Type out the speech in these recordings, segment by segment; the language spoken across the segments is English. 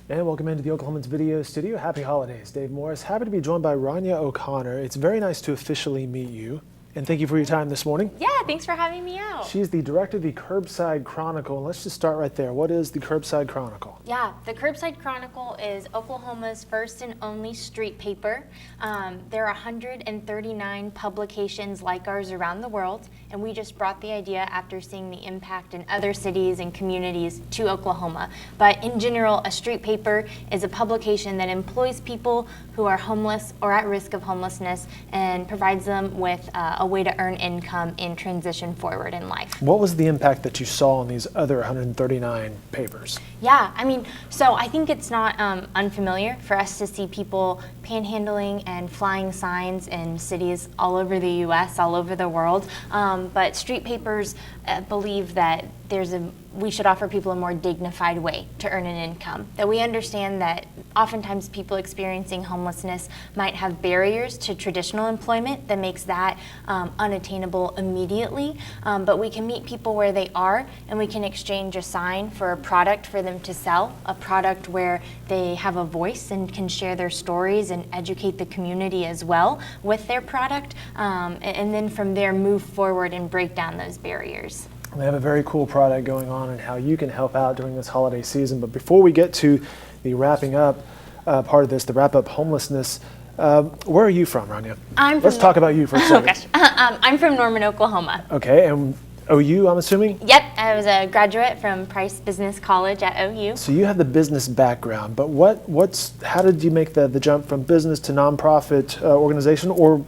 And welcome into the Oklahoman's video studio. Happy holidays, Dave Morris. Happy to be joined by Ranya O'Connor. It's very nice to officially meet you. And thank you for your time this morning. Yeah, thanks for having me out. She's the director of the Curbside Chronicle. And let's just start right there. What is the Curbside Chronicle? Yeah, the Curbside Chronicle is Oklahoma's first and only street paper. There are 139 publications like ours around the world, and we just brought the idea after seeing the impact in other cities and communities to Oklahoma. But in general, a street paper is a publication that employs people who are homeless or at risk of homelessness and provides them with a way to earn income and transition forward in life. What was the impact that you saw on these other 139 papers? Yeah, so I think it's not unfamiliar for us to see people panhandling and flying signs in cities all over the U.S., all over the world. But street papers believe that we should offer people a more dignified way to earn an income. That we understand that oftentimes people experiencing homelessness might have barriers to traditional employment that makes that unattainable immediately. But we can meet people where they are, and we can exchange a sign for a product for them to sell, a product where they have a voice and can share their stories and educate the community as well with their product, and then from there move forward and break down those barriers. They have a very cool product going on and how you can help out during this holiday season. But before we get to the wrapping up part of this, the wrap up homelessness, where are you from, Ranya? Let's talk about you for a second. Oh gosh, I'm from Norman, Oklahoma. Okay, and OU, I'm assuming? Yep, I was a graduate from Price Business College at OU. So you have the business background, but how did you make the jump from business to nonprofit organization, or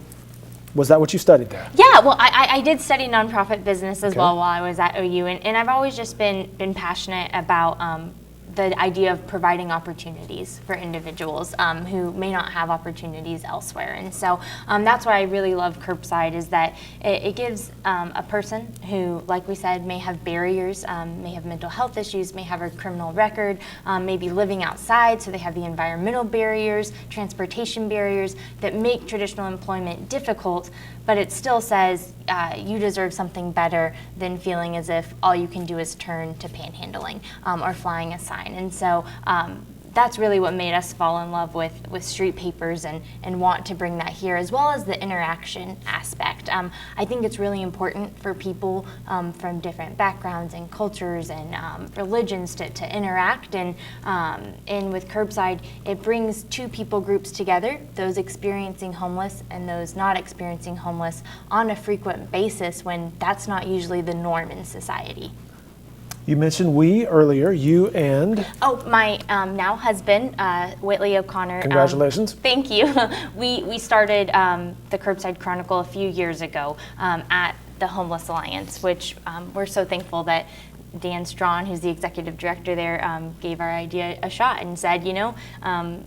was that what you studied there? Yeah, well, I did study nonprofit business as well while I was at OU, and I've always just been passionate about the idea of providing opportunities for individuals who may not have opportunities elsewhere. And so that's why I really love Curbside, is that it gives a person who, like we said, may have barriers, may have mental health issues, may have a criminal record, may be living outside, so they have the environmental barriers, transportation barriers that make traditional employment difficult, but it still says you deserve something better than feeling as if all you can do is turn to panhandling or flying a sign. And so that's really what made us fall in love with street papers and want to bring that here, as well as the interaction aspect. I think it's really important for people from different backgrounds and cultures and religions to interact, and with Curbside, it brings two people groups together, those experiencing homeless and those not experiencing homeless, on a frequent basis when that's not usually the norm in society. You mentioned we earlier, you and? Oh, my now husband, Ranya O'Connor. Congratulations. Thank you. We started the Curbside Chronicle a few years ago at the Homeless Alliance, which we're so thankful that Dan Strawn, who's the executive director there, gave our idea a shot and said,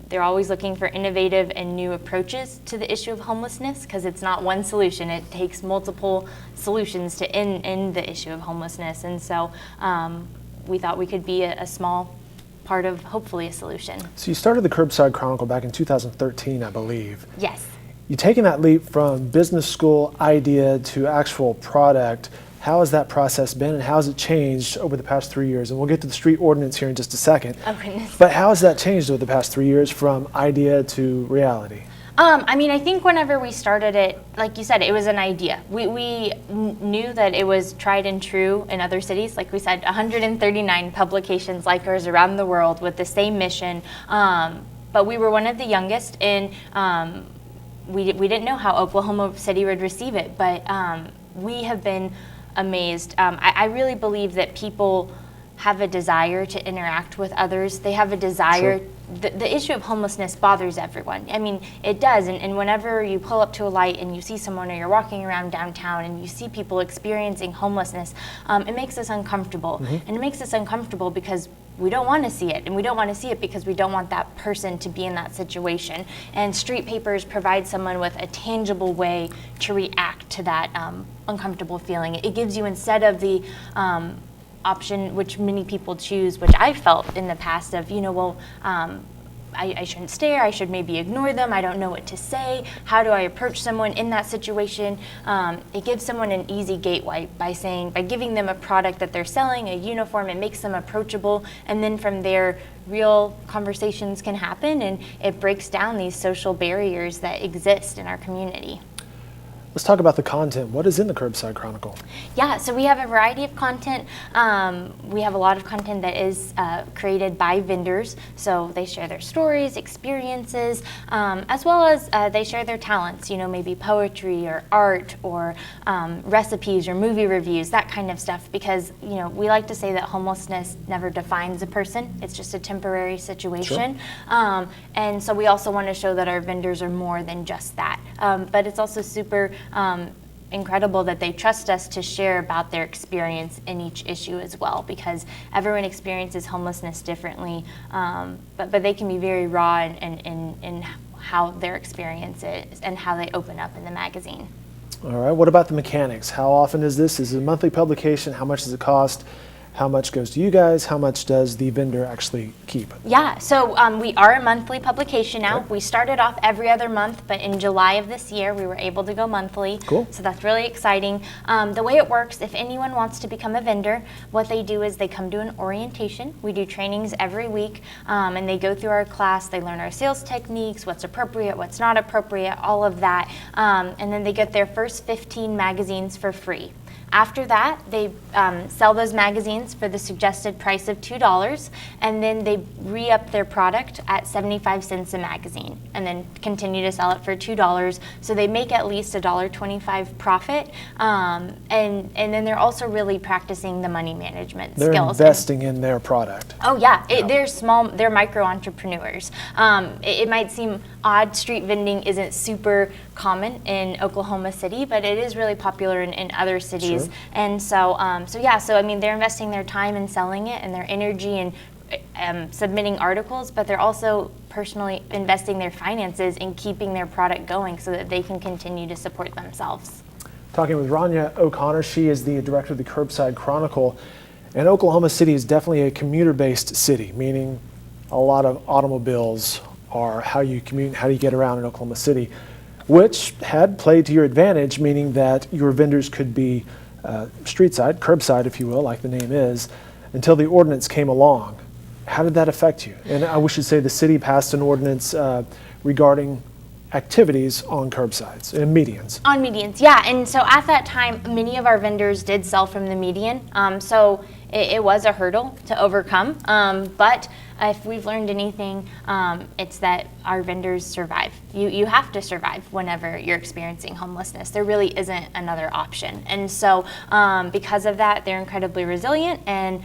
they're always looking for innovative and new approaches to the issue of homelessness, because it's not one solution. It takes multiple solutions to end the issue of homelessness. And so we thought we could be a small part of hopefully a solution. So you started the Curbside Chronicle back in 2013, I believe. Yes. You've taken that leap from business school idea to actual product. How has that process been, and how has it changed over the past 3 years? And we'll get to the street ordinance here in just a second. Oh, goodness. But how has that changed over the past 3 years from idea to reality? I think whenever we started it, like you said, it was an idea. We knew that it was tried and true in other cities. Like we said, 139 publications like ours around the world with the same mission. But we were one of the youngest, and we didn't know how Oklahoma City would receive it. But we have been amazed. I really believe that people have a desire to interact with others. They have a desire. Sure. The issue of homelessness bothers everyone. It does. And whenever you pull up to a light and you see someone, or you're walking around downtown and you see people experiencing homelessness, it makes us uncomfortable. Mm-hmm. And it makes us uncomfortable because we don't want to see it. And we don't want to see it because we don't want that person to be in that situation. And street papers provide someone with a tangible way to react to that uncomfortable feeling. It gives you, instead of the option which many people choose, which I felt in the past of, I shouldn't stare, I should maybe ignore them, I don't know what to say, how do I approach someone in that situation? It gives someone an easy gateway by giving them a product that they're selling, a uniform, it makes them approachable, and then from there, real conversations can happen, and it breaks down these social barriers that exist in our community. Let's talk about the content. What is in the Curbside Chronicle? Yeah, so we have a variety of content. We have a lot of content that is created by vendors. So they share their stories, experiences, as well as they share their talents, maybe poetry or art or recipes or movie reviews, that kind of stuff. Because, we like to say that homelessness never defines a person. It's just a temporary situation. Sure. And so we also want to show that our vendors are more than just that. But it's also super incredible that they trust us to share about their experience in each issue as well, because everyone experiences homelessness differently, but they can be very raw in how their experience is and how they open up in the magazine. All right, what about the mechanics? How often is this? Is it a monthly publication? How much does it cost? How much goes to you guys? How much does the vendor actually keep? Yeah, so we are a monthly publication now. Okay. We started off every other month, but in July of this year, we were able to go monthly. Cool. So that's really exciting. The way it works, if anyone wants to become a vendor, what they do is they come to an orientation. We do trainings every week, and they go through our class. They learn our sales techniques, what's appropriate, what's not appropriate, all of that. And then they get their first 15 magazines for free. After that, they sell those magazines for the suggested price of $2, and then they re-up their product at 75 cents a magazine, and then continue to sell it for $2. So they make at least $1.25 profit, and then they're also really practicing the money management skills. They're investing in their product. Oh yeah, they're micro entrepreneurs. It might seem odd, street vending isn't super common in Oklahoma City, but it is really popular in other cities. Sure. And so I mean, they're investing their time in selling it and their energy in submitting articles, but they're also personally investing their finances in keeping their product going so that they can continue to support themselves. Talking with Ranya O'Connor, she is the director of the Curbside Chronicle. And Oklahoma City is definitely a commuter-based city, meaning a lot of automobiles are how you commute and how do you get around in Oklahoma City, which had played to your advantage, meaning that your vendors could be street side, curbside, if you will, like the name is, until the ordinance came along. How did that affect you? And we should say the city passed an ordinance regarding activities on curbsides and medians. On medians, yeah. And so at that time, many of our vendors did sell from the median. So it was a hurdle to overcome. But if we've learned anything, it's that our vendors survive. You have to survive whenever you're experiencing homelessness. There really isn't another option. And so because of that, they're incredibly resilient, and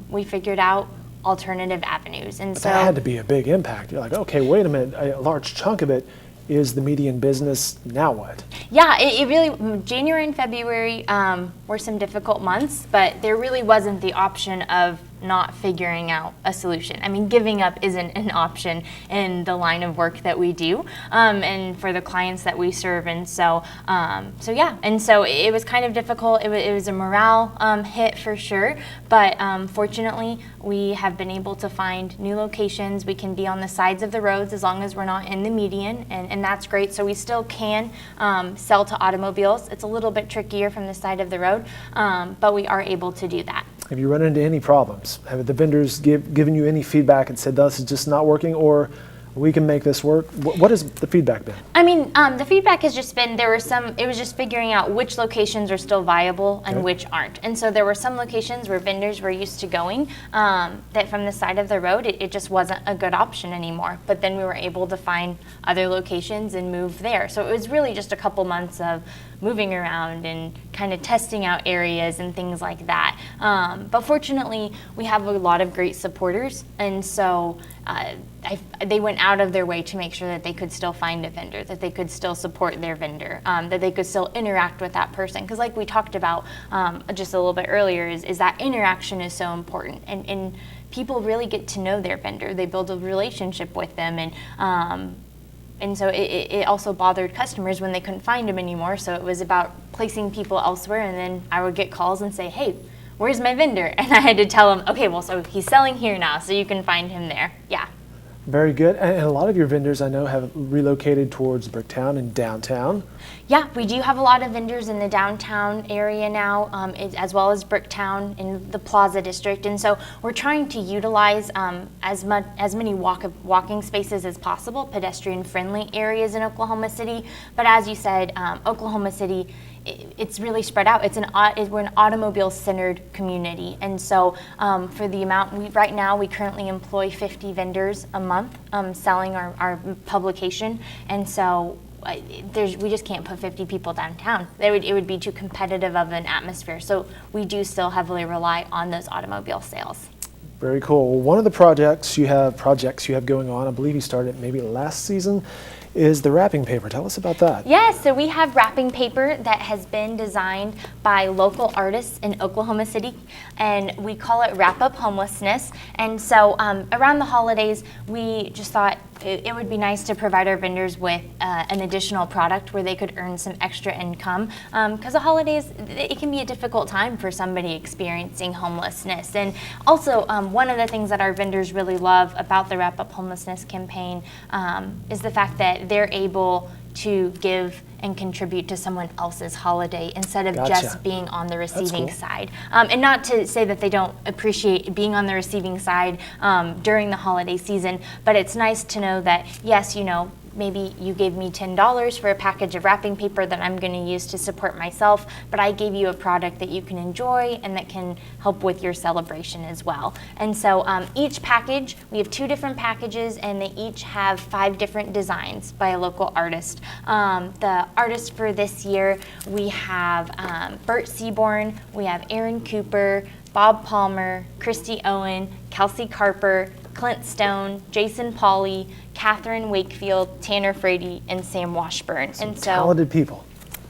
we figured out alternative avenues. And but so that had to be a big impact. You're like, okay, wait a minute, a large chunk of it is the median business. Now what? Yeah, it really, January and February were some difficult months, but there really wasn't the option of not figuring out a solution. I mean, giving up isn't an option in the line of work that we do, and for the clients that we serve. And so yeah, and so it was kind of difficult. It was a morale hit for sure, but fortunately, we have been able to find new locations. We can be on the sides of the roads as long as we're not in the median, and that's great. So we still can sell to automobiles. It's a little bit trickier from the side of the road, but we are able to do that. Have you run into any problems? Have the vendors given you any feedback and said, this is just not working, or we can make this work? What has the feedback been? I mean, the feedback has just been, it was just figuring out which locations are still viable and which aren't. And so there were some locations where vendors were used to going that from the side of the road, it just wasn't a good option anymore. But then we were able to find other locations and move there. So it was really just a couple months of moving around and kind of testing out areas and things like that. But fortunately, we have a lot of great supporters, and so they went out of their way to make sure that they could still find a vendor, that they could still support their vendor, that they could still interact with that person. Because like we talked about just a little bit earlier, is that interaction is so important. And people really get to know their vendor. They build a relationship with them, and so it also bothered customers when they couldn't find them anymore. So it was about placing people elsewhere, and then I would get calls and say, hey, where's my vendor? And I had to tell them, okay, well, so he's selling here now, so you can find him there. Yeah. Very good. And a lot of your vendors, I know, have relocated towards Bricktown and downtown. Yeah, we do have a lot of vendors in the downtown area now, as well as Bricktown in the Plaza District. And so we're trying to utilize as many walking spaces as possible, pedestrian-friendly areas in Oklahoma City. But as you said, Oklahoma City, it's really spread out. We're an automobile-centered community, and so for the amount right now, we currently employ 50 vendors a month selling our publication, and so we just can't put 50 people downtown. It would be too competitive of an atmosphere. So we do still heavily rely on those automobile sales. Very cool. Well, one of the projects you have going on, I believe you started maybe last season, is the wrapping paper. Tell us about that. Yes, so we have wrapping paper that has been designed by local artists in Oklahoma City, and we call it Wrap Up Homelessness. And so around the holidays, we just thought it would be nice to provide our vendors with an additional product where they could earn some extra income, because the holidays, it can be a difficult time for somebody experiencing homelessness. And also, one of the things that our vendors really love about the Wrap Up Homelessness campaign is the fact that they're able to give and contribute to someone else's holiday instead of just being on the receiving side. And not to say that they don't appreciate being on the receiving side during the holiday season, but it's nice to know that, yes, maybe you gave me $10 for a package of wrapping paper that I'm going to use to support myself, but I gave you a product that you can enjoy and that can help with your celebration as well. And so each package, we have 2 different packages, and they each have 5 different designs by a local artist. The artists for this year, we have Bert Seaborn, we have Aaron Cooper, Bob Palmer, Christy Owen, Kelsey Carper, Clint Stone, Jason Pauley, Catherine Wakefield, Tanner Frady, and Sam Washburn. Some talented people.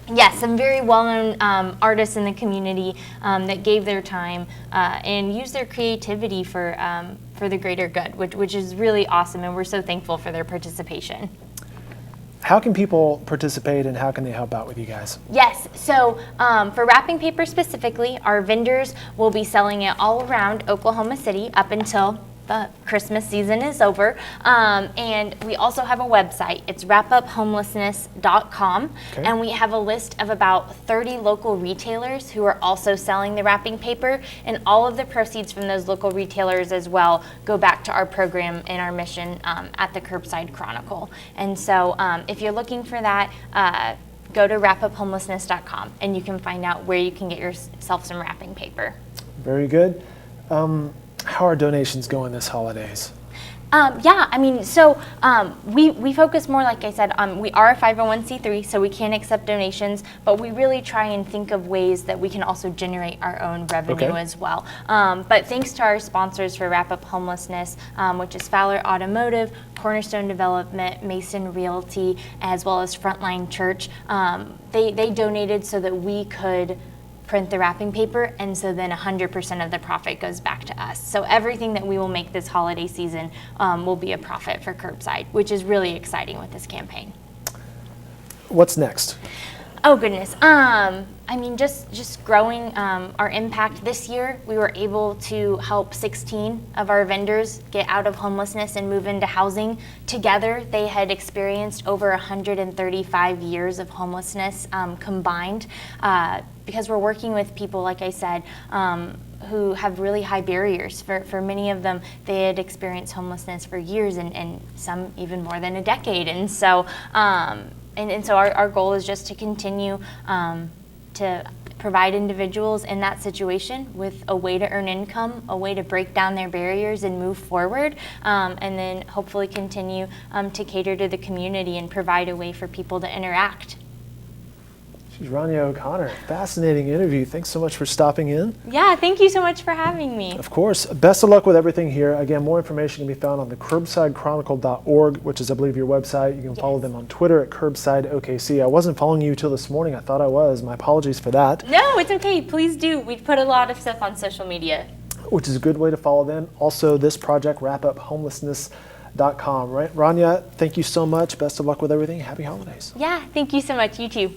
Yes, some very well-known artists in the community that gave their time and used their creativity for the greater good, which is really awesome, and we're so thankful for their participation. How can people participate, and how can they help out with you guys? Yes, so for wrapping paper specifically, our vendors will be selling it all around Oklahoma City up until the Christmas season is over. And we also have a website. It's wrapuphomelessness.com. Okay. And we have a list of about 30 local retailers who are also selling the wrapping paper. And all of the proceeds from those local retailers as well go back to our program and our mission at the Curbside Chronicle. And so if you're looking for that, go to wrapuphomelessness.com and you can find out where you can get yourself some wrapping paper. Very good. How are donations going this holidays? Yeah, I mean, so we focus more, like I said, we are a 501c3, so we can accept donations, but we really try and think of ways that we can also generate our own revenue as well. But thanks to our sponsors for Wrap Up Homelessness, which is Fowler Automotive, Cornerstone Development, Mason Realty, as well as Frontline Church, they donated so that we could print the wrapping paper, and so then 100% of the profit goes back to us. So everything that we will make this holiday season will be a profit for Curbside, which is really exciting with this campaign. What's next? Oh goodness. I mean, just growing our impact. This year, we were able to help 16 of our vendors get out of homelessness and move into housing. Together, they had experienced over 135 years of homelessness combined, because we're working with people, like I said, who have really high barriers. For many of them, they had experienced homelessness for years, and some even more than a decade. And so, so our goal is just to continue to provide individuals in that situation with a way to earn income, a way to break down their barriers and move forward, and then hopefully continue to cater to the community and provide a way for people to interact. She's Ranya O'Connor. Fascinating interview. Thanks so much for stopping in. Yeah, thank you so much for having me. Of course. Best of luck with everything here. Again, more information can be found on the curbsidechronicle.org, which is, I believe, your website. You can follow them on Twitter at curbsideokc. I wasn't following you till this morning. I thought I was. My apologies for that. No, it's okay. Please do. We put a lot of stuff on social media. Which is a good way to follow them. Also, this project, wrapuphomelessness.com. Right? Ranya, thank you so much. Best of luck with everything. Happy holidays. Yeah, thank you so much. You too.